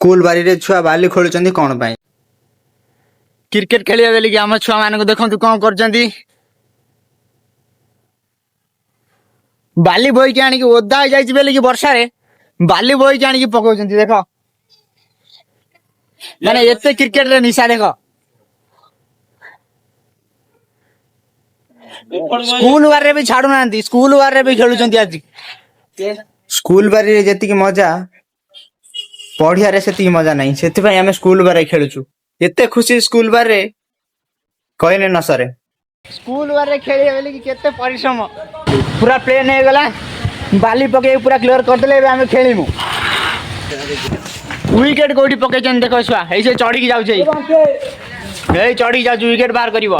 School बारी रे छुआ बाली खोलुचंदी कोन पाई क्रिकेट खेलिया बेली कि हम छुआ मान को देखंतु कोन करचंदी बाली बोई के आनी कि ओदा हो जाई बेली कि वर्षा रे बाली बोई के आनी कि पकोचंदी देखो माने एते क्रिकेट रे निशा देखो स्कूल वार रे भी छाडू नांती स्कूल वार रे भी खेलुचंदी आज स्कूल बारी रे जति कि मजा पढ़िया रे सेति मजा नहीं सेति भाई हमें स्कूल बारे खेलुचु एते खुशी स्कूल बारे कहले न सरे स्कूल बारे खेली बेली कि केते परिश्रम पूरा प्लेन हो गला बाली पके पूरा क्लियर कर देले हमें खेलीमु विकेट कोठी पके जन देखो छुआ ऐसे चढ़ी की जाउ छै ए चढ़ी जाउ विकेट बाहर करिवो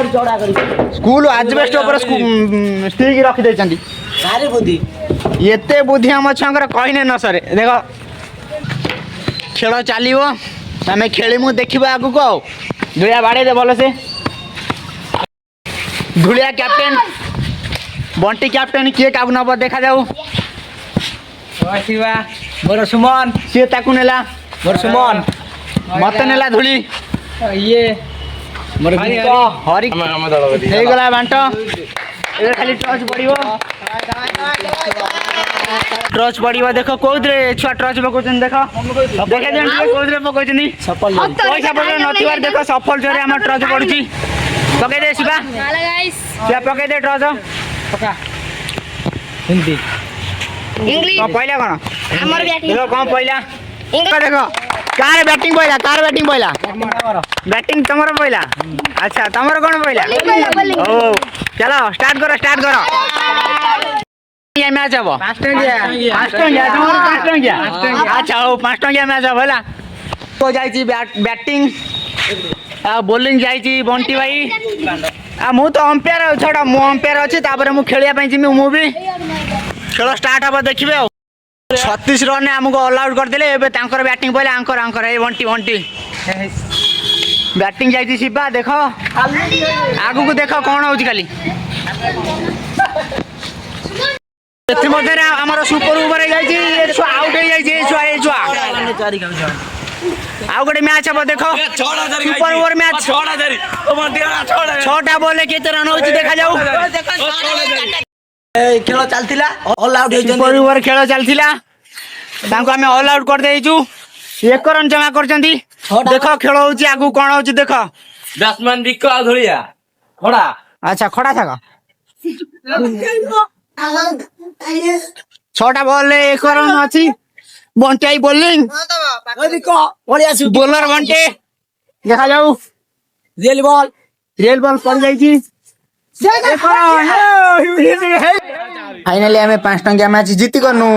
स्कूल एजबेस्ट ऊपर स्टिक रखि दे चंदी सारे बुद्धि एते बुद्धि हम छंगर कहने न सरे देखो खेल चलो आम खेलमु देखा आगु को धुलिया बाड़े दे भल से धुलिया कैप्टेन बंटी कैप्टेन किए क्या नब देखा जाऊ मोर सुमन सी ताकू नेला मोर सुमन मत नेला धुली ये मोर हरि हे गला बांट ए खाली टच पड़िबो टच पड़िबो देखो कोदरे छुआ टच पकोचन देखो देखे जन कोदरे पकोचनी सफल पैसा पड़ो नथिवार देखो सफल जोरे हम टच पड़ुची पके दे शिवा हां गाइस शिवा पके दे टच पका हिंदी इंग्लिश तो पहला कोन हमर बैटिंग देखो कोन पहला देखो कार बैटिंग पहला बैटिंग तमर पहला अच्छा तमर कोन पहला ओ चलो स्टार्ट करो ये मैच अब 5 टंकिया तमर 5 टंकिया अच्छा ओ 5 टंकिया मैच अब होला तो जाई छी बैटिंग आ बॉलिंग जाई छी बंटी भाई आ मु तो अंपायर छोड़ा मु अंपायर अछि तापर मु खेलिया पई छी मु भी खेल स्टार्ट अब देखिबे 36 रन हमको ऑल आउट कर देले एबे तांकर बैटिंग पहले आंकर ए बंटी बैटिंग जाई शिवा देखो आगु को देखो कोन होची खाली एथि मध्ये हमर सुपर ओवर जाई छी ए छुआ आउट हो जाई छी ए छुआ आउ गडे मैच अब देखो सुपर ओवर मैच 6टा बॉल केते रन होची देखा जाऊ ए खेल चलतिला ऑल आउट हे सुपर ओवर खेल चलतिला तांको हमें ऑल आउट कर देइचू 1 रन जमा करचंदी देखो खेल होची आगु कोन होची देखो बैट्समैन बिको आ धुलिया खड़ा अच्छा खड़ा थाका 6टा बॉल 1 रन अछि बंटाई बॉलिंग बॉलर बंटे देखा जाऊ रियल बॉल पड़ जाई छी फाइनली हमें 5 टंकिया मैच जीती गनु।